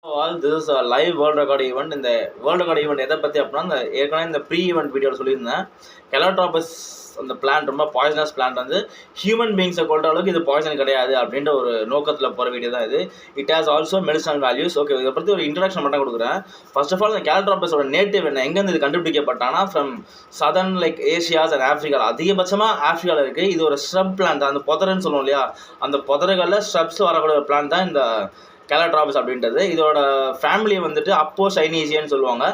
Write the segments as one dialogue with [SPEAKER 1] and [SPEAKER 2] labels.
[SPEAKER 1] All this is a live world record event. இந்த world record event எதை பற்றி அப்படின்னா இந்த ஏற்கனவே இந்த ப்ரீ ஈவெண்ட் வீடியோவில் சொல்லியிருந்தேன். கெலோட்ராபஸ் அந்த பிளான்ட் ரொம்ப பாய்சனஸ் பிளான்ட் வந்து ஹியூமன் பீங்ஸை கொள்கிற அளவுக்கு இது பாய்சன் கிடையாது அப்படின்ற ஒரு நோக்கத்தில் போகிற வீடியோ தான் இது. It has also medicinal values. Okay, இதை பற்றி ஒரு இன்ட்ரடக்ஷன் மட்டும் கொடுக்குறேன். ஃபர்ஸ்ட் ஆஃப் ஆல் இந்த கெலோட்ராபஸோட நேட்டிவ் என்ன, எங்கேருந்து இது கண்டுபிடிக்கப்பட்டானா from southern like Asias and Africa. அதிகபட்சமாக ஆஃப்ரிக்காவில் இருக்குது. இது ஒரு ஸ்ரப் பிளான்ட், அந்த புதருன்னு சொல்லுவோம் இல்லையா, அந்த புதறுகளில் ஸ்ரப்ஸ் வரக்கூடிய ஒரு பிளான்ட் தான் இந்த கெலோட்ராபஸ் அப்படின்றது. இதோட ஃபேமிலி வந்துட்டு அப்போசைனீசியான்னு சொல்லுவாங்க.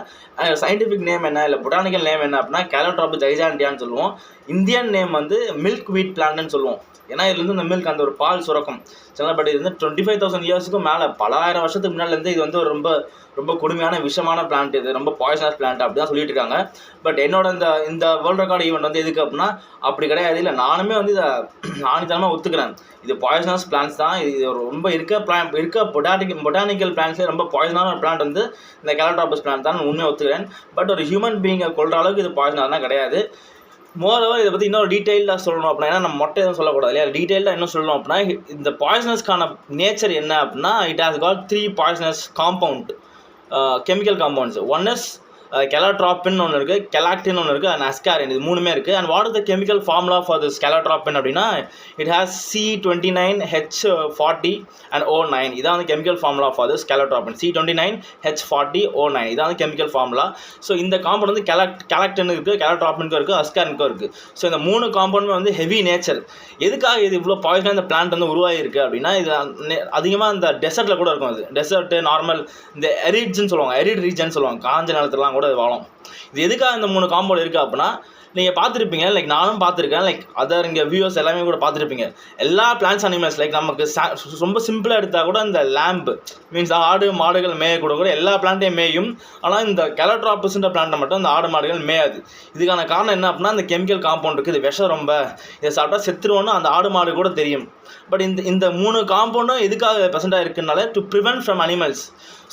[SPEAKER 1] சயின்டிஃபிக் நேம் என்ன இல்லை பொட்டானிக்கல் நேம் என்ன அப்படின்னா கெலோட்ராபஸ் ஜைஜாண்டியான்னு சொல்லுவோம். இந்தியன் நேம் வந்து மில்க் வீட் பிளான்ட்னு சொல்லுவோம். ஏன்னா இதுலேருந்து இந்த மில்க் அந்த ஒரு பால் சுரக்கும் சரிங்களா. பட் இது வந்து 25,000 இயர்ஸுக்கும் மேலே பல ஆயிரம் வருஷத்துக்கு முன்னாடிலேருந்து இது வந்து ஒரு ரொம்ப ரொம்ப கொடுமையான விஷமான பிளான்ட், இது ரொம்ப பாய்சனஸ் பிளான்ட் அப்படி தான் சொல்லிட்டு இருக்காங்க. பட் என்னோட இந்த வேர்ல்டு ரெக்கார்டு ஈவெண்ட் வந்து எதுக்கு அப்படின்னா அப்படி கிடையாது. இல்லை நானுமே வந்து இதை ஆணித்தனமாக ஒத்துக்கிறேன். இது பாய்சனஸ் பிளான்ட்ஸ் தான். இது ரொம்ப இருக்க பொட்டானிக்கல் பிளான்ட்ஸ்லேயே ரொம்ப பாய்சனான ஒரு பிளான்ட் வந்து இந்த கெலோட்ராபஸ் பிளான்ட் தான் உண்மையை ஒத்துக்கிறேன். பட் ஒரு ஹியூமன் பீங்கை கொள்கிற அளவுக்கு இது பாய்சனாக கிடையாது. மோரோவர் இதை பற்றி இன்னொரு டீட்டெயிலாக சொல்லணும் அப்படின்னா நம்ம மொட்டை எதுவும் சொல்லக்கூடாது இல்லையா. டீட்டெயிலாக என்ன சொல்லணும் அப்படின்னா இந்த பாய்சனஸ்க்கான நேச்சர் என்ன அப்படின்னா it has got 3 poisonous compound chemical compounds. One is calotropin ஒன்று இருக்குது, கெலாக்டின் ஒன்று இருக்குது, அண்ட் அஸ்காரின். இது மூணுமே இருக்குது. And what is the chemical formula for this calotropin அப்படின்னா it has C29H40 and O9. இதான் வந்து chemical formula for this calotropin. C29H40 O9 இதான் வந்து கெமிக்கல் ஃபார்முலா. ஸோ இந்த காம்பவுண்ட் வந்து கெலாக்டினுக்கு இருக்குது, கெலோட்ராபினுக்கும் இருக்குது, அஸ்காரினுக்கும் இருக்குது. ஸோ இந்த 3 காம்பவுண்டுமே வந்து ஹெவி நேச்சர். எதுக்காக இது இவ்வளோ பாய்சனாக இந்த பிளான்ட் வந்து உருவாகிருக்கு அப்படின்னா இது அதிகமாக இந்த டெசர்ட்டில் கூட இருக்கும். அது டெசர்ட்டு நார்மல் இந்த எரிட்ஸ்ன்னு சொல்லுவாங்க, எரிட் ரீஜன் சொல்லுவாங்க, காஞ்ச நிலத்துலாம் கூட வாழும். இது எதுக்காக இந்த 3 காம்பவுண்ட் இருக்குது அப்படின்னா நீங்கள் பார்த்துருப்பீங்க, லைக் நானும் பார்த்துருக்கேன், லைக் அதர் இங்கே வியூவர்ஸ் எல்லாமே கூட பார்த்துருப்பீங்க. எல்லா பிளான்ட்ஸ் அனிமல்ஸ் லைக் நமக்கு ரொம்ப சிம்பிளாக எடுத்தால் கூட இந்த லேம்ப் மீன்ஸ் ஆடு மாடுகள் மேயக்கூட எல்லா பிளான்ட்டையும் மேயும். ஆனால் இந்த கெலோட்ராபஸ்ன்ற பிளான்ட்டை மட்டும் இந்த ஆடு மாடுகள் மேயாது. இதுக்கான காரணம் என்ன அப்படின்னா இந்த கெமிக்கல் காம்பவுண்ட் இருக்குது. இது விஷம் ரொம்ப, இதை சாப்பிட்டா செத்துருவோன்னு அந்த ஆடு மாடு கூட தெரியும். பட் இந்த 3 காம்பவுண்டும் எதுக்காக ப்ரெசென்ட்டாக இருக்குனால to prevent from animals.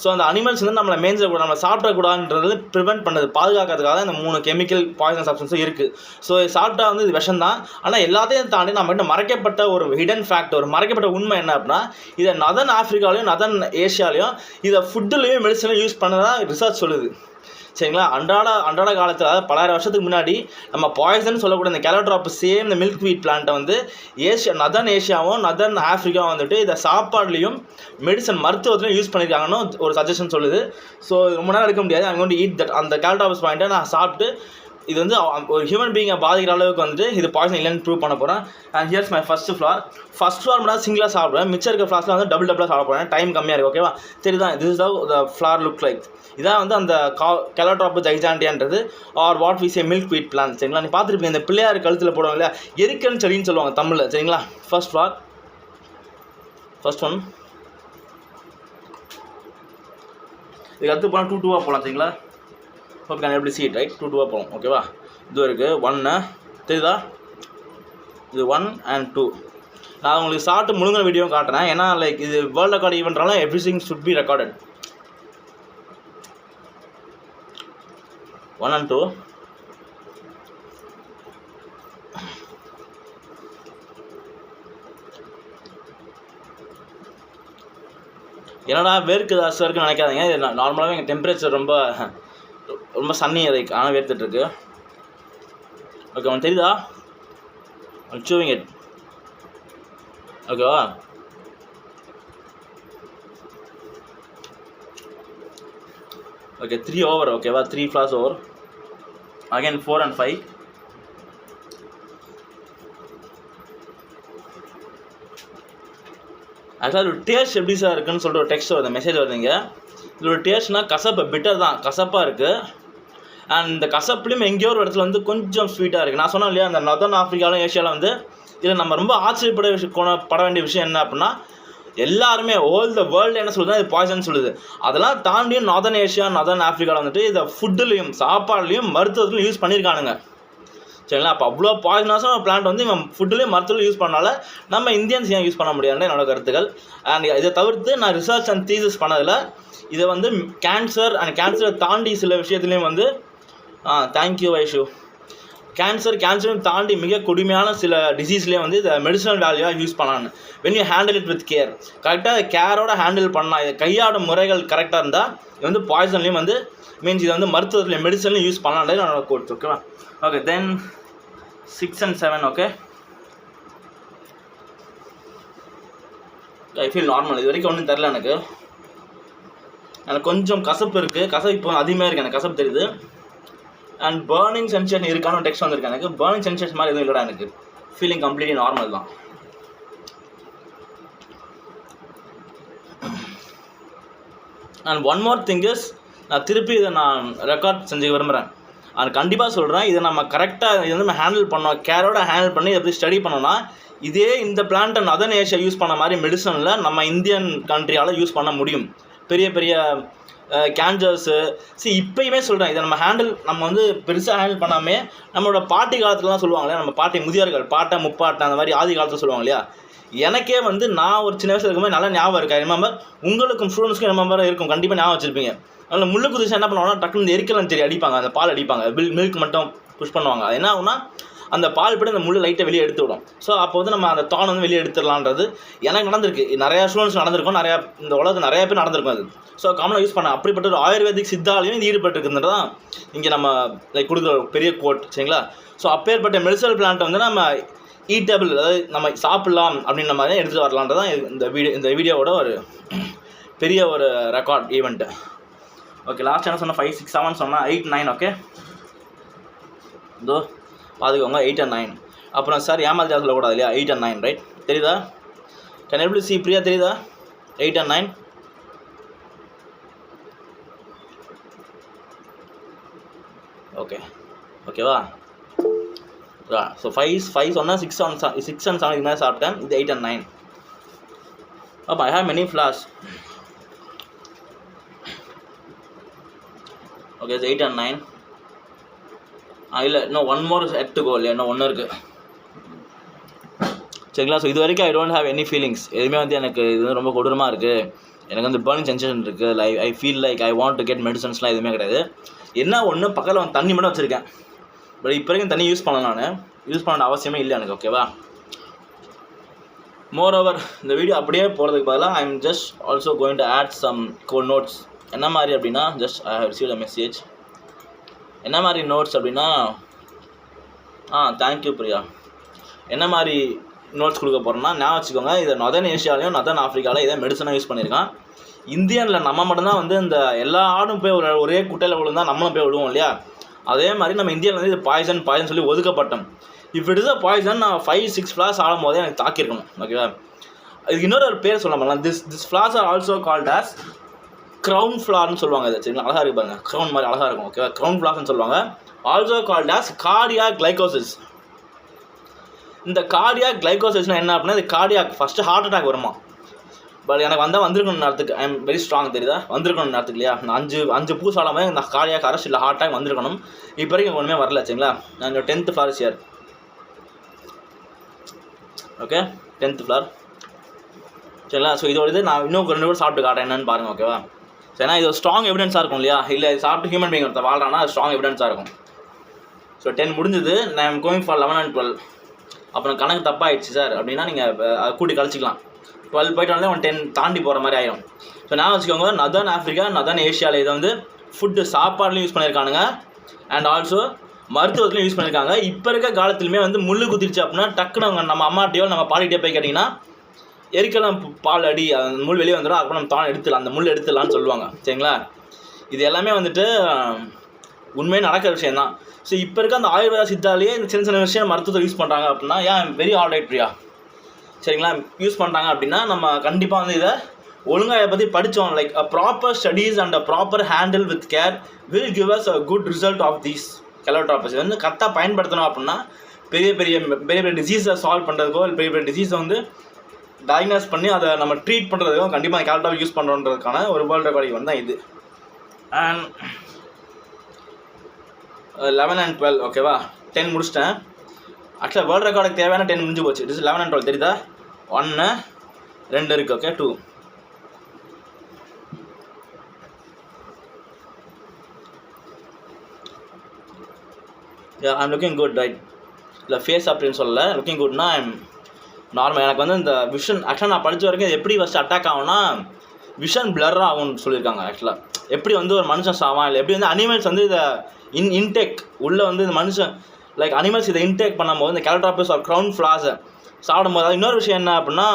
[SPEAKER 1] So அந்த அனிமல்ஸ் வந்து நம்மளை மேய்ஞ்சக்கூடாது, நம்மளை சாப்பிடக்கூடாதுன்றது ப்ரிவென்ட் பண்ணுறது, பாதுகாக்கிறதுக்காக இந்த 3 கெமிக்கல் பாய்சன் சப்ஸ்டன்ஸும் இருக்குது. ஸோ சாப்பிட்டா வந்து இது விஷம் தான். ஆனால் எல்லாத்தையும் தாண்டி நம்மகிட்ட மறைக்கப்பட்ட ஒரு ஹிடன் ஃபேக்ட், ஒரு மறைக்கப்பட்ட உண்மை என்ன அப்படின்னா இதை நதர்ன் ஆஃப்ரிக்காலையும் நதர்ன் ஏஷியாலையும் இதை ஃபுட்டுலேயும் மெடிசனையும் யூஸ் பண்ணதான் ரிசர்ச் சொல்லுது சரிங்களா. அன்றாட காலத்தில் அதாவது பலாயிரம் வருஷத்துக்கு முன்னாடி நம்ம பாய்சன் சொல்லக்கூடிய இந்த கெலோட்ராபஸ் சேம் இந்த மில்க் வீட் பிளான்ட்டை வந்து நதர்ன் ஏஷியாவும் நதர்ன் ஆஃப்ரிக்காவும் வந்துட்டு இதை சாப்பாடுலையும் மெடிசன் மருத்துவத்திலையும் யூஸ் பண்ணியிருக்காங்கன்னு ஒரு சஜஷன் சொல்லுது. ஸோ ரொம்ப நேரம் எடுக்க முடியாது. அவங்க வந்து ஈட் தட் அந்த கெலோட்ராபஸ் பாயிண்ட்டை நான் சாப்பிட்டு இது வந்து ஒரு ஹியூமன் பீங்கை பாதிக்கிற அளவுக்கு வந்துட்டு இது பாய்சன் இல்லைன்னு ப்ரூவ் பண்ண போகிறேன். And here's my first flower மட்டும் சிங்கிளாக சாப்பிடுவேன், மிச்சம் இருக்க ஃப்ளார்ஸில் வந்து டபுளாக சாப்பிட போகிறேன். டைம் கம்மியாக இருக்குது ஓகேவா. தெரியுதான், this is how the flower look like. இதான் வந்து அந்த கெலோட்ராபஸ் ஜைஜாண்டியான்றது or what we say milkweed plant சரிங்களா. நீ பார்த்துருப்பீங்க இந்த பிள்ளையார் கழுத்தில் போடுவாங்க இல்லையா, எரிக்கன் செடின்னு சொல்லுவாங்க தமிழில் சரிங்களா. First flower, first one. இதுக்கு அடுத்து போனால் 2-2 போகலாம் சரிங்களா. ஓகே, நான் எப்படி சீட் ரைட் 2-2 போகும் ஓகேவா. இது இருக்குது 1 தெரியுதா, இது 1 and 2. நான் உங்களுக்கு சாப்பிட்டு முழுங்கிற வீடியோ காட்டுறேன். ஏன்னா லைக் இது வேர்ல்டு ரெக்கார்டு ஈவெண்ட்னால everything should be recorded. 1 and 2. என்னடா வேர்க்குது இருக்குன்னு நினைக்காதீங்க. இது நார்மலாகவே எங்கள் டெம்பரேச்சர் ரொம்ப ரொம்ப சன்னி அதுக்கு, ஆனால் வேர்த்துட்ருக்கு. ஓகே, அவன் தெரியுதா சூவிங் இட் ஓகேவா. ஓகே 3 ஓவர் ஓகேவா, 3 ஃப்ளார்ஸ் ஓவர். Again 4 and 5. ஆக்சுவலாக ஒரு டேஸ்ட் எப்படி சார் இருக்குன்னு சொல்லிட்டு ஒரு டெக்ஸ்ட் வருது, மெசேஜ் வருதுங்க. இதோட டேஸ்ட்னால் கசப்பு பிட்டர் தான், கசப்பாக இருக்குது. அண்ட் இந்த கசப்புலையும் எங்கேயோ ஒரு இடத்துல வந்து கொஞ்சம் ஸ்வீட்டாக இருக்குது. நான் சொன்னேன் இல்லையா அந்த நதர்ன் ஆஃப்ரிக்காலும் ஏஷியாவில் வந்து இதில் நம்ம ரொம்ப ஆச்சரியப்பட வேண்டிய விஷயம் என்ன அப்படின்னா எல்லாருமே ஹோல் த வேர்ல்டு என்ன சொல்லுதுன்னா இது பாய்சன் சொல்லுது. அதெல்லாம் தாண்டியும் நார்தர்ன் ஏஷியா நதர்ன் ஆஃப்ரிக்காவில் வந்துட்டு இதை ஃபுட்டுலேயும் சாப்பாடுலையும் மருத்துவத்துலையும் யூஸ் பண்ணியிருக்கானுங்க சரிங்களா. அப்போ அவ்வளோ பாய்சனாஸான பிளான்ட் வந்து இவன் ஃபுட்டுலேயும் மருத்துவம் யூஸ் பண்ணால நம்ம இந்தியன்ஸ் ஏன் யூஸ் பண்ண முடியாதுன்னு என்னோட கருத்துக்கள். அண்ட் இதை தவிர்த்து நான் ரிசர்ச் அண்ட் தீசிஸ் பண்ணதில் இதை வந்து கேன்சரை தாண்டி சில விஷயத்துலேயும் வந்து தேங்க்யூ வைஷு கேன்சரும் தாண்டி மிக கொடுமையான சில டிசீஸ்லேயே வந்து இதை மெடிசனல் வேல்யூவாக யூஸ் பண்ணலான்னு. When you handle it with care, கரெக்டாக கேரோட ஹேண்டில் பண்ணலாம். இது கையாடும் முறைகள் கரெக்டாக இருந்தால் இது வந்து பாய்சன்லேயும் வந்து மீன்ஸ் இதை வந்து மருத்துவத்தில் மெடிசன்லையும் யூஸ் பண்ணலான்றது என்னோட கோட்ஸ். ஓகேவா? Okay, then 6 and 7. Okay, I feel normal. இது வரைக்கும் ஒன்றும் தெரில எனக்கு கொஞ்சம் கசப்பு இருக்குது. கசப்பு இப்போ அதிகமாக இருக்குது, எனக்கு கசப்பு தெரியுது. அண்ட் பர்னிங் சென்சேஷன் இருக்கான டெக்ஸ்ட் வந்திருக்கு. எனக்கு பர்னிங் சென்சேஷன் மாதிரி எதுவும் இல்லைடா, எனக்கு ஃபீலிங் கம்ப்ளீட்லி நார்மல் தான். And one more thing is, நான் திருப்பி இதை நான் ரெக்கார்ட் செஞ்சு விரும்புகிறேன். அது கண்டிப்பாக சொல்கிறேன், இதை நம்ம கரெக்டாக இதை வந்து நம்ம ஹேண்டில் பண்ணோம், கேரோட ஹேண்டில் பண்ணி எப்படி ஸ்டடி பண்ணோன்னா இதே இந்த பிளான்ட்டை நதர்ன் ஏஷியா யூஸ் பண்ண மாதிரி மெடிசனில் நம்ம இந்தியன் கண்ட்ரியால் யூஸ் பண்ண முடியும். பெரிய பெரிய கேன்சர்ஸு இப்போயுமே சொல்கிறேன், இதை நம்ம வந்து பெருசாக ஹேண்டில் பண்ணாமல் நம்மளோட பாட்டி காலத்துலலாம் சொல்லுவாங்க இல்லையா, நம்ம பாட்டி முதியோர்கள் பாட்டை முப்பாட்டை அந்த மாதிரி ஆதி காலத்தில் சொல்லுவாங்க இல்லையா. எனக்கே வந்து நான் ஒரு சின்ன வயசில் இருக்கும்போது நல்லா ஞாபகம் இருக்கா. ரிமெம்பர், உங்களுக்கும் ஸ்டூடெண்ட்ஸ்க்கும் ரிமெம்பர் இருக்கும், கண்டிப்பாக ஞாபகம் வச்சுருப்பீங்க. அதில் முள்ளு குதிச்சு என்ன பண்ணுவாங்கன்னா டக்குன்னு எரிக்கலாம் சரி அடிப்பாங்க, அந்த பால் அடிப்பாங்க, மில்க் மட்டும் புஷ் பண்ணுவாங்க. அது என்ன ஆகுனா அந்த பால் படி அந்த முள்ளு லைட்டை வெளியே எடுத்து விடும். ஸோ அப்போ வந்து நம்ம அந்த தானை வந்து வெளியே எடுத்துடலான்றது எனக்கு நடந்திருக்கு. நிறையா ஸ்டூடெண்ட்ஸ் நடந்திருக்கும், நிறையா இந்த உலகத்தில் நிறையா பேர் நடந்திருக்கும் அது. ஸோ காமனாக யூஸ் பண்ண அப்படிப்பட்ட ஒரு ஆயுர்வேதிக் சித்தாலையும் இது ஈடுபட்டுருக்குன்றது தான் இங்கே நம்ம கொடுக்குற பெரிய கோட், சரிங்களா. ஸோ அப்பேற்பட்ட மெடிசனல் பிளான்ட்டை வந்து நம்ம ஈட்டபிள், அதாவது நம்ம சாப்பிட்லாம் அப்படின்ற மாதிரி எடுத்துகிட்டு வரலான்றது தான் இந்த வீடியோவோட ஒரு பெரிய ஒரு ரெக்கார்ட் ஈவெண்ட்டு. ஓகே, லாஸ்ட் என்ன சொன்னால் 5, 6, 7 சொன்னால் 8, 9. ஓகே, இதோ பார்த்துக்கோங்க 8 and 9. அப்புறம் சார் ஏமாதிரியா சொல்லக்கூடாது இல்லையா, 8 and 9 ரைட். தெரியுதா? கேன் எப்படி சி பிரியா தெரியுதா? 8 and 9. ஓகே, ஓகேவா? ஸோ 5 சொன்னால் 6 and 7 இது மாதிரி சாப்பிட்டேன். இது 8 and 9. அப்போ I have many flaws. Okay, இது 8 and 9. இல்லை, இன்னும் 1 more எடுத்துக்கோ இல்லையா, இன்னும் 1 இருக்குது, சரிங்களா. ஸோ இது வரைக்கும் I don't have any feelings. எதுவுமே வந்து எனக்கு இது வந்து ரொம்ப கொடூரமாக இருக்குது, எனக்கு வந்து பர்னிங் சென்சேஷன் இருக்குது, I feel like I want to get மெடிசன்ஸ்லாம் எதுவுமே கிடையாது. என்ன ஒன்று பக்கத்தில் வந்து தண்ணி மட்டும் வச்சுருக்கேன். பட் இப்போ வரைக்கும் தண்ணி யூஸ் பண்ணலாம், நான் யூஸ் பண்ண அவசியமே இல்லை எனக்கு. ஓகேவா? மோர் ஓவர் இந்த வீடியோ அப்படியே போகிறதுக்கு பதிலாக I am just also going to add some code notes. என்ன மாதிரி அப்படின்னா, just I have received a message. என்ன மாதிரி நோட்ஸ் அப்படின்னா, தேங்க்யூ பிரியா. என்ன மாதிரி நோட்ஸ் கொடுக்க போகிறோன்னா, ஞாபகம் வச்சுக்கோங்க, இதை நதர்ன் ஏஷியாலையும் நதர்ன் ஆஃப்ரிக்காவில் இதை மெடிசனாக யூஸ் பண்ணியிருக்கான். இந்தியனில் நம்ம மட்டும்தான் வந்து இந்த எல்லா ஆடும் போய் ஒரே குட்டையில் விழுந்தால் நம்மளும் போய் விழுவோம் இல்லையா. அதே மாதிரி நம்ம இந்தியாவில் வந்து இது பாய்சன் சொல்லி ஒதுக்கப்பட்டோம். If it is a poison, நான் 5-6 ஃப்ளாஸ் ஆடும் போதே எனக்கு தாக்கியிருக்கணும். ஓகேவா? இதுக்கு இன்னொரு பேர் சொல்லலாம். This flowers are also called as crown ஃப்ளார்னு சொல்லுவாங்க. இது சரிங்களா, அழகாக இருக்கு பாருங்க, க்ரௌன் மாதிரி அழகாக இருக்கும். ஓகேவா? க்ரௌன் ஃப்ளார்ஸ்னு சொல்லுவாங்க. Also called as cardiac glycosides. இந்த கார்டியாக் கிளைகோசிஸ்னால் என்ன அப்படின்னா, இது கார்டியாக் ஃபஸ்ட்டு ஹார்ட் அட்டாக் வருமா. பட் எனக்கு வந்திருக்கணும் நேரத்துக்கு ஐ எம் வெரி ஸ்ட்ராங், தெரியுதா? வந்திருக்கணும் நேரத்துக்கு இல்லையா. நான் 5 பூ சாடாமல் இந்த கார்டியாக் அரெஸ்ட் இல்லை ஹார்ட் அட்டாக் வந்திருக்கணும். இப்போ வரைக்கும் ஒன்றுமே வரல, சரிங்களா. நான் 10th flower year. Okay, 10th flower, சரிங்களா. ஸோ இதோட இது நான் இன்னும் 2 பேர் சாப்பிட்டு காட்டேன் என்னன்னு பாருங்கள். ஓகேவா? ஸோ ஏன்னா இது ஸ்ட்ராங் எவிடன்ஸாக இருக்கும் இல்லையா. இல்லை இது சாப்பிட்டு ஹியூமன் பீயிங் ஒருத்தர் வாழ்றானா, அது ஸ்ட்ராங் எவிடன்ஸாக இருக்கும். ஸோ 10 முடிஞ்சது, நான் ஐம் கோயிங் ஃபார் 11 and 12. அப்புறம் கணக்கு தப்பாகிடுச்சு சார் அப்படின்னா நீங்கள் கூட்டி கழிச்சிக்கலாம். 12 போய்ட்டாலே 10 தாண்டி போகிற மாதிரி ஆயிடும். ஸோ நான் வச்சுக்கோங்க, நதர்ன் ஆஃப்ரிக்கா நதர்ன் ஏஷியாவில் இதை வந்து ஃபுட்டு சாப்பாடுலையும் யூஸ் பண்ணியிருக்கானுங்க, அண்ட் ஆல்சோ மருத்துவத்துலையும் யூஸ் பண்ணியிருக்காங்க. இப்போ இருக்க காலத்துலையுமே வந்து முள்ளு குத்திருச்சு அப்படின்னா டக்குன்னு நம்ம அம்மாட்டையோ நம்ம பாடிக்கிட்டே போய் கேட்டிங்கன்னா எரிக்கலாம் பால் அடி, அந்த முள் வெளியே வந்துடும், அதுக்கப்புறம் நம்ம தான் எடுத்துடலாம், அந்த முள் எடுத்துடலான்னு சொல்லுவாங்க, சரிங்களா. இது எல்லாமே வந்துட்டு உண்மையாக நடக்கிற விஷயந்தான். ஸோ இப்போ இருக்க அந்த ஆயுர்வேத சித்தாலேயே இந்த சின்ன விஷயம் மருத்துவத்தை யூஸ் பண்ணுறாங்க அப்படின்னா, ஏன் வெரி ஆல்ரைட் பிரியா, சரிங்களா. யூஸ் பண்ணுறாங்க அப்படின்னா நம்ம கண்டிப்பாக வந்து இதை ஒழுங்காக இதை பற்றி படித்தோம். Like a proper studies and a proper handle with care will give us a good result of these calotropis. இது வந்து கரெக்டாக பயன்படுத்தணும் அப்படின்னா பெரிய பெரிய டிசீஸை சால்வ் பண்ணுறதுக்கோ, இல்லை பெரிய டிசீஸை வந்து டயக்னோஸ் பண்ணி அதை நம்ம ட்ரீட் பண்ணுறதுக்கும் கண்டிப்பாக கெலோட்ராப் யூஸ் பண்ணுறதுக்கான ஒரு வேர்ல்டு ரெக்கார்டிங் வந்து இது. And 11 and 12. ஓகேவா? 10 முடிச்சிட்டேன். ஆக்சுவலாக வேர்ல்டு ரெக்கார்டுக்கு தேவையான 10 முடிஞ்சு போச்சு. It is 11 and 12. தெரியுதா? 1 2 இருக்குது. Okay, 2. I'm looking good right. இல்லை ஃபேஸ் அப்படின்னு சொல்லலை, லுக்கிங் குட்னா ஐம் நார்மல். எனக்கு வந்து இந்த விஷன் ஆக்சுவலாக நான் படித்த வரைக்கும் எப்படி ஃபஸ்ட்டு அட்டாக் ஆகும்னா விஷன் பிளர் ஆகும்னு சொல்லியிருக்காங்க. ஆக்சுவலாக எப்படி வந்து ஒரு மனுஷன் சாவான், இல்லை எப்படி வந்து அனிமல்ஸ் வந்து இதை இன்டேக் உள்ளே வந்து இந்த மனுஷன் லைக் அனிமல்ஸ் இதை இன்டேக் பண்ணும்போது இந்த கேலட்ராபிஸ் ஒரு க்ரௌன் ஃப்ளாஸை சாப்பிடும்போது. அது இன்னொரு விஷயம் என்ன அப்படின்னா,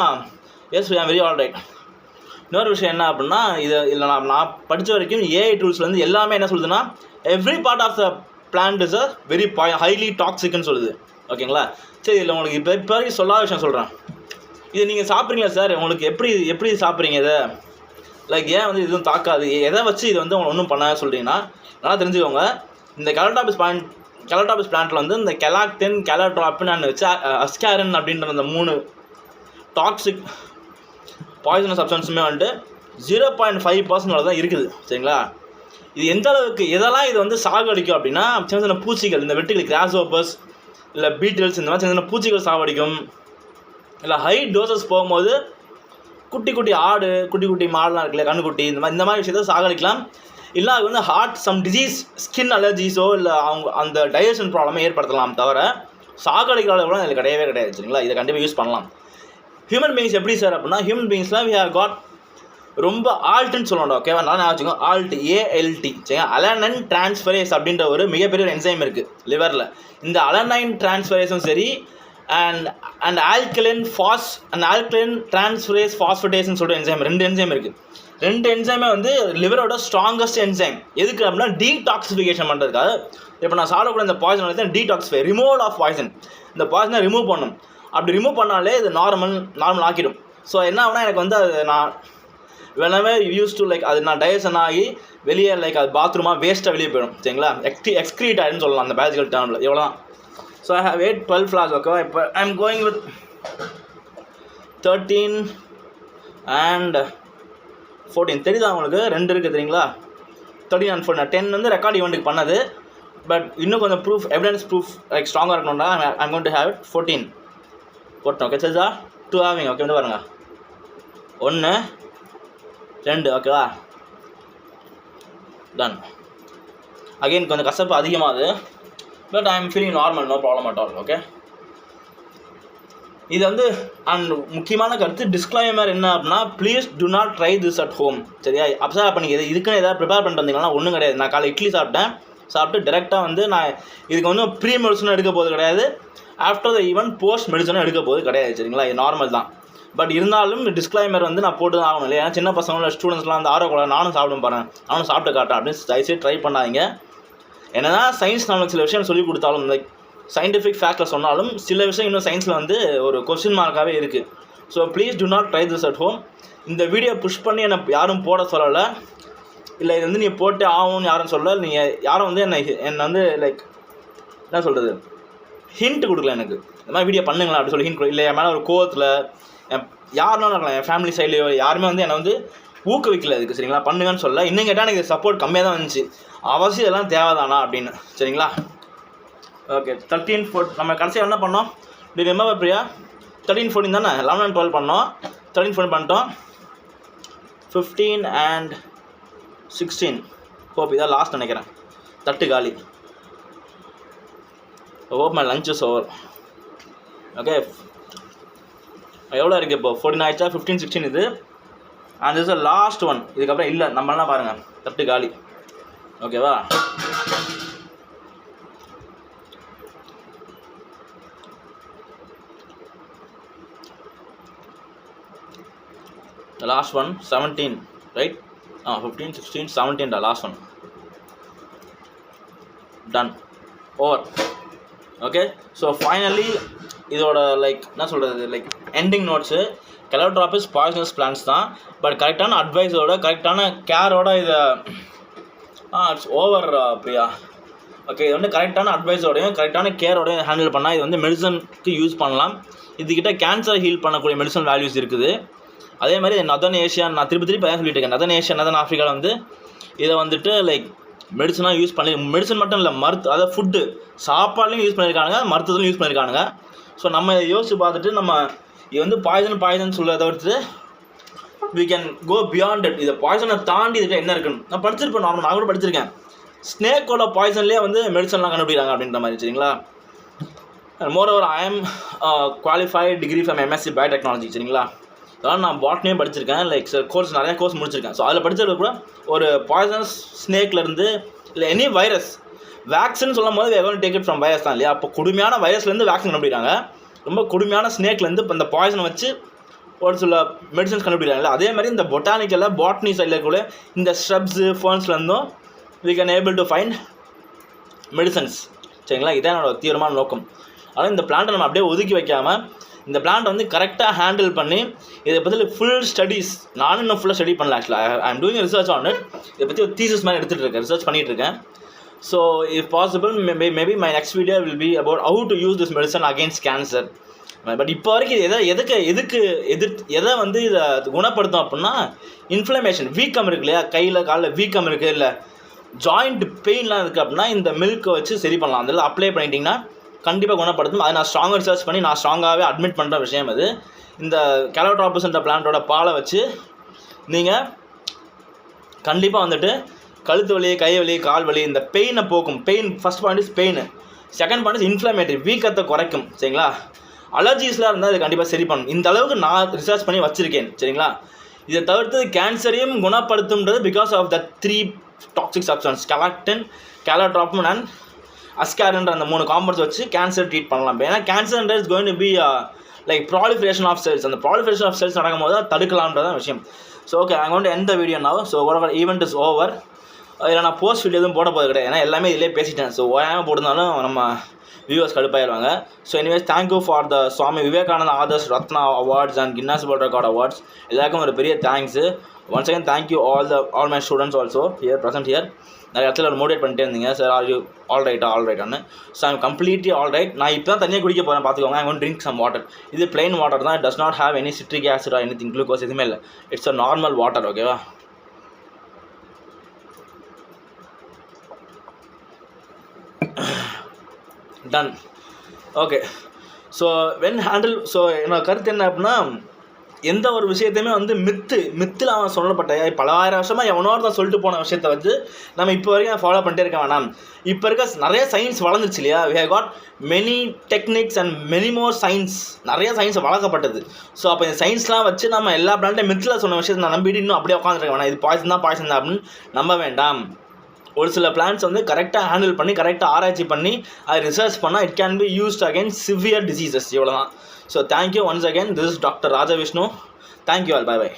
[SPEAKER 1] S I am very all right. இன்னொரு விஷயம் என்ன அப்படின்னா, இதில் நான் படித்த வரைக்கும் ஏஐ டூல்ஸ் வந்து எல்லாமே என்ன சொல்லுதுன்னா every part of the plant is a very highly டாக்ஸிக்னு சொல்லுது. ஓகேங்களா? சரி, இதில் உங்களுக்கு இப்போ வரைக்கும் சொல்லாத விஷயம் சொல்கிறேன். இது நீங்கள் சாப்பிட்றீங்களா சார், உங்களுக்கு எப்படி சாப்பிட்றீங்க இதை, லைக் ஏன் வந்து இதுவும் தாக்காது, எதை வச்சு இது வந்து அவங்க ஒன்றும் பண்ண சொல்கிறீங்கன்னா நல்லா தெரிஞ்சுக்கோங்க. இந்த கேலட்ராபிஸ் பிளான்ட்டில் வந்து இந்த கெலாக்டின், கேலட்ராப்பின் அண்ட் வச்சு அஸ்காரின் அப்படின்ற அந்த 3 டாக்ஸிக் பாய்சனஸ் சப்ஸ்டன்ஸுமே வந்துட்டு 0.5% தான் இருக்குது. சரிங்களா? இது எந்த அளவுக்கு எதெல்லாம் இது வந்து சாகடிக்கும் அப்படின்னா, சின்ன சின்ன பூச்சிகள், இந்த வெட்டுக்கிளி, கிராஸ் ஹோப்பர்ஸ், இல்லை பீட்டில்ஸ், இந்த மாதிரி சின்ன சின்ன பூச்சிகள் சாகடிக்கும். இல்லை ஹை டோசஸ் போகும்போது குட்டி குட்டி ஆடு, குட்டி மாடெலாம் இருக்குல்ல, கண்ணுக்குட்டி, இந்த மாதிரி விஷயத்தை சாகடிக்கலாம். இல்லை அது வந்து ஹார்ட் சம் டிசீஸ், ஸ்கின் அலர்ஜிஸோ இல்லை அவங்க அந்த டைஜஷன் ப்ராப்ளமே ஏற்படுத்தலாம். தவிர சாகடிக்கிற அளவுலாம் இதில் கிடையவே கிடையாது. சரிங்களா? இதை கண்டிப்பாக யூஸ் பண்ணலாம். ஹியூமன் பீயிங்ஸ் எப்படி சார் அப்படின்னா, ஹியூமன் பீயிங்ஸ்லாம் வி ஹேவ் காட் ரொம்ப ஆல்ட்டுன்னு சொல்லணும். ஓகேவா? நல்லா வச்சுக்கோங்க, ஆல்ட், ALT. சரிங்க? அலனைன் டிரான்ஸ்ஃபரேஸ் அப்படின்ற ஒரு மிகப்பெரிய ஒரு என்சைம் இருக்குது லிவரில். இந்த அலனைன் டிரான்ஸ்ஃபரேஸும் சரி அண்ட் ஆல்கலைன் டிரான்ஸ்ஃபரேஸ் ஃபாஸ்பேட்டேஸ்னு சொல்லிட்டு என்சைம், 2 என்சைம் இருக்குது. 2 என்சைமே வந்து லிவரோட ஸ்ட்ராங்கஸ்ட் என்சைம். எதுக்கு அப்படின்னா டீடாக்சிஃபிகேஷன் பண்ணுறதுக்காக. இப்போ நான் சாப்பிடக்கூட இந்த பாய்சன் வந்து டீடாக்சிஃபை, ரிமூவல் ஆஃப் பாய்சன். இந்த பாய்சனை ரிமூவ் பண்ணணும். அப்படி ரிமூவ் பண்ணாலே இது நார்மல் ஆக்கிடும். ஸோ என்ன ஆகுனா எனக்கு வந்து அது நான் whenever யூஸ் டு லைக் அது நான் டைஜஷன் ஆகி வெளியே லைக் அது பாத்ரூமாக வேஸ்ட்டாக வெளியே போயிடும். சரிங்களா? எக்ஸ்க்ரீட் ஆகிடுன்னு சொல்லலாம் அந்த பயாலஜிக்கல் டேர்மில். இவ்வளோ தான். So I have 12 flowers. ஓகேவா? இப்போ I am going with 13 and 14. தெரியுதா உங்களுக்கு? 2 இருக்குது தெரியுங்களா? 13 and 14. 10 வந்து ரெக்கார்ட் ஈவெண்ட்டுக்கு பண்ணது. பட் இன்னும் கொஞ்சம் எவிடன்ஸ் ப்ரூஃப் லைக் ஸ்ட்ராங்காக இருக்கணும்னா I'm going to have it 14 போட்டோம். ஓகே சரிதா? 2 ஹேவிங். ஓகே வந்து பாருங்கள், 1 2. ஓகேவா? டன். அகெயின் கொஞ்சம் கசப்பு அதிகமாகுது. But I am feeling normal, no problem at all. Okay, இது வந்து அண்ட் முக்கியமான கருத்து டிஸ்க்ளைமர் என்ன அப்படின்னா, please do not try this at home. சரியா? அப்போ நீங்கள் இதுக்குன்னு எதாவது ப்ரிப்பேர் பண்ணிட்டு வந்தீங்கன்னா ஒன்றும் கிடையாது. நான் காலை இட்லி சாப்பிட்டு டேரெக்டாக வந்து நான் இதுக்கு ஒன்றும் ப்ரீ மெடிசனும் எடுக்க போகிறது கிடையாது, ஆஃப்டர் த ஈவெண்ட் போஸ்ட் மெடிசனும் எடுக்க போகிறது கிடையாது. சரிங்களா? இது நார்மல் தான். பட் இருந்தாலும் டிஸ்க்ளைமர் வந்து நான் போட்டு தான் ஆகணும் இல்லையா? சின்ன பசங்களோட ஸ்டூடெண்ட்ஸ்லாம் அந்த ஆரோக்கியம் நானும் சாப்பிடும் பாருங்க, நானும் சாப்பிட்டு காட்டேன் அப்படின்னு தயவுசெய்து ட்ரை பண்ணாதீங்க. என்னன்னா சயின்ஸ் நம்மளுக்கு சில விஷயம் சொல்லி கொடுத்தாலும், லைக் சயின்டிஃபிக் ஃபேக்டில் சொன்னாலும் சில விஷயம் இன்னும் சயின்ஸில் வந்து ஒரு கொஸ்டின் மார்க்காகவே இருக்குது. So please do not try this at home. இந்த வீடியோ புஷ் பண்ணி என்னை யாரும் போட சொல்லலை, இல்லை இது வந்து நீ போட்டு ஆகும்னு யாரும் சொல்லலை. நீங்கள் யாரும் வந்து என்னை வந்து லைக் என்ன சொல்கிறது, ஹிண்ட் கொடுக்கல எனக்கு இந்த மாதிரி வீடியோ பண்ணுங்களா அப்படி சொல்லி ஹிண்ட் இல்லை. என் மேலே ஒரு கோவத்தில் யாருனாலும் இருக்கலாம், என் ஃபேமிலி சைட்லேயோ யாருமே வந்து என்னை வந்து ஊக்குவிக்கல இதுக்கு. சரிங்களா? பண்ணுங்கன்னு சொல்ல. இன்னும் கேட்டால் எனக்கு சப்போர்ட் கம்மியாக தான் வந்துச்சு. அவசியம் இதெல்லாம் தேவைதானா அப்படின்னு. சரிங்களா? ஓகே, 13 14 நம்ம கடைசியாக என்ன பண்ணோம்? D remember Priya? 13 14 தானே? 11 and 12 பண்ணோம். 13 14 பண்ணிட்டோம். 15 and 16 ஹோப் இதான் லாஸ்ட் நினைக்கிறேன். தட்டு காலி. Hope my lunch is over. Okay, எவ்வளோ இருக்குது இப்போ? 14 ஆயிடுச்சா? 15 16 இது. And is last one. இதுக்கப்புறம் இல்லை, நம்மளாம் பாருங்கள் தட்டு காலி. ஓகேவா? the last one 17, right? 15 16 17 the last one. Done, over. Okay, so finally இதோட லைக் என்ன சொல்கிறது, like ending notes. Calotropis poisonous plants தான், பட் கரெக்டான அட்வைஸோட கரெக்டான கேரோட இதை இட்ஸ் ஓவர் பிரியா. ஓகே, இது வந்து கரெக்டான அட்வைஸோடையும் கரெக்டான கேரோடையும் ஹேண்டில் பண்ணால் இது வந்து மெடிசனுக்கு யூஸ் பண்ணலாம். இதுக்கிட்ட கேன்சரை ஹீல் பண்ணக்கூடிய மெடிசன் வேல்யூஸ் இருக்குது. அதே மாதிரி நதர்ன் ஏஷியா, நான் திருப்பி அதான் சொல்லிட்டு இருக்கேன், நதர்ன் ஏஷியா நதர்ன் ஆஃப்ரிக்காவில் வந்து இதை வந்துட்டு லைக் மெடிசனாக யூஸ் பண்ணி, மெடிசன் மட்டும் இல்லை அதாவது ஃபுட்டு சாப்பாடுலையும் யூஸ் பண்ணியிருக்கானுங்க, மருத்துவத்துலையும் யூஸ் பண்ணியிருக்கானுங்க. ஸோ நம்ம இதை யோசிச்சு பார்த்துட்டு நம்ம இது வந்து பாய்சன் சொல்கிறத தவிர்த்து we can go beyond it. இதை பாய்சனை தாண்டி இதுக்கு என்ன இருக்குன்னு நான் படிச்சிருப்பேன். நான் கூட படிச்சிருக்கேன். ஸ்னேக்கோட பாய்சன்லேயே வந்து மெடிசன்லாம் கண்டுபிடிக்கிறாங்க அப்படின்ற மாதிரி சரிங்களா. More over I am qualified degree from MSc biotechnology சரிங்களா. அதனால் நான் பாட்னியே படிச்சிருக்கேன், லைக் கோர்ஸ் நிறையா கோர்ஸ் முடிச்சிருக்கேன். ஸோ அதில் படித்தது கூட ஒரு பாய்சனஸ் ஸ்னேக்லேருந்து இல்லை எனி வைரஸ் வேக்சின் சொல்லும் போது எவ்வளோ டேக் இட் ஃப்ரம் வைரஸ் தான் இல்லையா. அப்போ கொடுமையான வைரஸ்லேருந்து வேக்சின் கண்டுபிடிக்கிறாங்க, ரொம்ப கொடுமையான ஸ்னேக்லேருந்து இப்போ இந்த பாய்சனை வச்சு ஒரு சில மெடிசன்ஸ் கண்டுபிடிக்கிறாங்க. அதே மாதிரி இந்த பொட்டானிக்கலில் பாட்னி சைடில் கூட இந்த ஸ்hrubs ஃபர்ன்ஸ்லேருந்தும் we can able to find medicines சரிங்களா. இதான் என்னோட தீவிரமான நோக்கம். ஆனால் இந்த பிளான்ட்டை நம்ம அப்படியே ஒதுக்கி வைக்காமல் இந்த பிளான்ட்டை வந்து கரெக்டாக ஹேண்டில் பண்ணி இதை பற்றி ஃபுல் ஸ்டடீஸ் நானும் இன்னும் ஃபுல்லாக ஸ்டடி பண்ணல. ஆக்சுவலாக I am doing research on it. இதை பற்றி ஒரு தீசிஸ் மாதிரி எடுத்துகிட்டு இருக்கேன், ரிசர்ச் பண்ணிகிட்டு இருக்கேன். So if possible maybe my next video will be about how to use this medicine against cancer. But இப்போ வரைக்கும் எதை வந்து இதை குணப்படுத்தும் அப்படின்னா இன்ஃப்ளமேஷன், வீக்கம் இருக்கு இல்லையா, கையில் காலில் வீக்கம் இருக்குது, இல்லை ஜாயிண்ட் பெயின்லாம் இருக்குது அப்படின்னா இந்த மில்க்கை வச்சு சரி பண்ணலாம். அதில் அப்ளை பண்ணிட்டீங்கன்னா கண்டிப்பாக குணப்படுத்தும். அதை நான் ஸ்ட்ராங்காக ரிசர்ச் பண்ணி நான் ஸ்ட்ராங்காகவே அட்மிட் பண்ணுற விஷயம் அது. இந்த கேலோட்ராபஸ்ன்ற பிளான்ட்டோட பாலை வச்சு நீங்கள் கண்டிப்பாக வந்துட்டு கழுத்து வலி, கை வலி, கால் வலி, இந்த பெயினை போக்கும். Pain first point is pain, second point is inflammatory, வீக்கத்தை குறைக்கும் சரிங்களா. அலர்ஜிஸ்லாம் இருந்தால் அது கண்டிப்பாக சரி பண்ணும். இந்த அளவுக்கு நான் ரிசர்ச் பண்ணி வச்சுருக்கேன் சரிங்களா. இதை தவிர்த்து கேன்சரையும் குணப்படுத்தும்ன்றது because of the 3 toxic substance calactin, calotropin and அஸ்காரின்ற அந்த 3 காம்பவுண்ட்ஸ் வச்சு கேன்சர் ட்ரீட் பண்ணலாம். ஏன்னா cancer is going to be like proliferation of cells. அந்த ப்ராலிஃபரேஷன் ஆஃப் செல்ஸ் நடக்கும் போது தடுக்கலாம்ன்றதான் விஷயம். So okay, I want to end the video now. So whatever event is over. இதில் நான் போஸ்ட் வீடியோ எதுவும் போட போகிறது கிடையாது, ஏன்னா எல்லாமே இதிலே பேசிட்டேன். ஸோ ஓயாமல் போட்டிருந்தாலும் நம்ம வியூவர்ஸ் கடுப்பாயிருவாங்க. So anyways thank you for the Swami Vivekananda Adarsh Ratna awards and Guinness World Record awards. எல்லாருக்கும் ஒரு பெரிய thanks. Once again thank you all my students also here present here. நிறைய இடத்துல ஒரு மோட்டிவேட் பண்ணிட்டே இருந்தீங்க, sir are you all right. So I'm completely all right. நான் இப்போ தான் தனியாக குடிக்க போகிறேன், பார்த்துக்கோங்க. I want drink some water. இது பிளைன் வாட்டர் தான், does not have any citric acid or anything, glucose எதுவுமே இல்லை. It's a normal water. ஓகேவா? Done. Okay. So when handle. So என்னோட கருத்து என்ன அப்படின்னா, எந்த ஒரு விஷயத்தையுமே வந்து மித்தில் அவன் சொல்லப்பட்ட பல ஆயிரம் வருஷமாக எவனோ தான் சொல்லிட்டு போன விஷயத்தை வந்து நம்ம இப்போ வரைக்கும் ஃபாலோ பண்ணிட்டே இருக்க வேணாம். இப்போ இருக்க நிறைய சயின்ஸ் வளர்ந்துருச்சு இல்லையா. We have got many techniques and many more science, நிறைய சயின்ஸ் வளர்க்கப்பட்டது. ஸோ அப்போ இந்த சயின்ஸ்லாம் வச்சு நம்ம எல்லா பிளான்ட்டையும் மித்தில் சொன்ன விஷயத்தை நான் நம்பிட்டு இன்னும் அப்படியே உட்காந்துருக்க வேணாம். இது பாய்சன் தான் அப்படின்னு நம்ப வேண்டாம். ஒரு சில பிளான்ஸ் வந்து கரெக்டாக ஹேண்டில் பண்ணி கரெக்டாக ஆராய்ச்சி பண்ணி அதை ரிசர்ச் பண்ணால் it can be used against severe diseases. இவ்வளோ தான். So thank you once again. This is doctor Raja Vishnu. Thank you all. Bye by.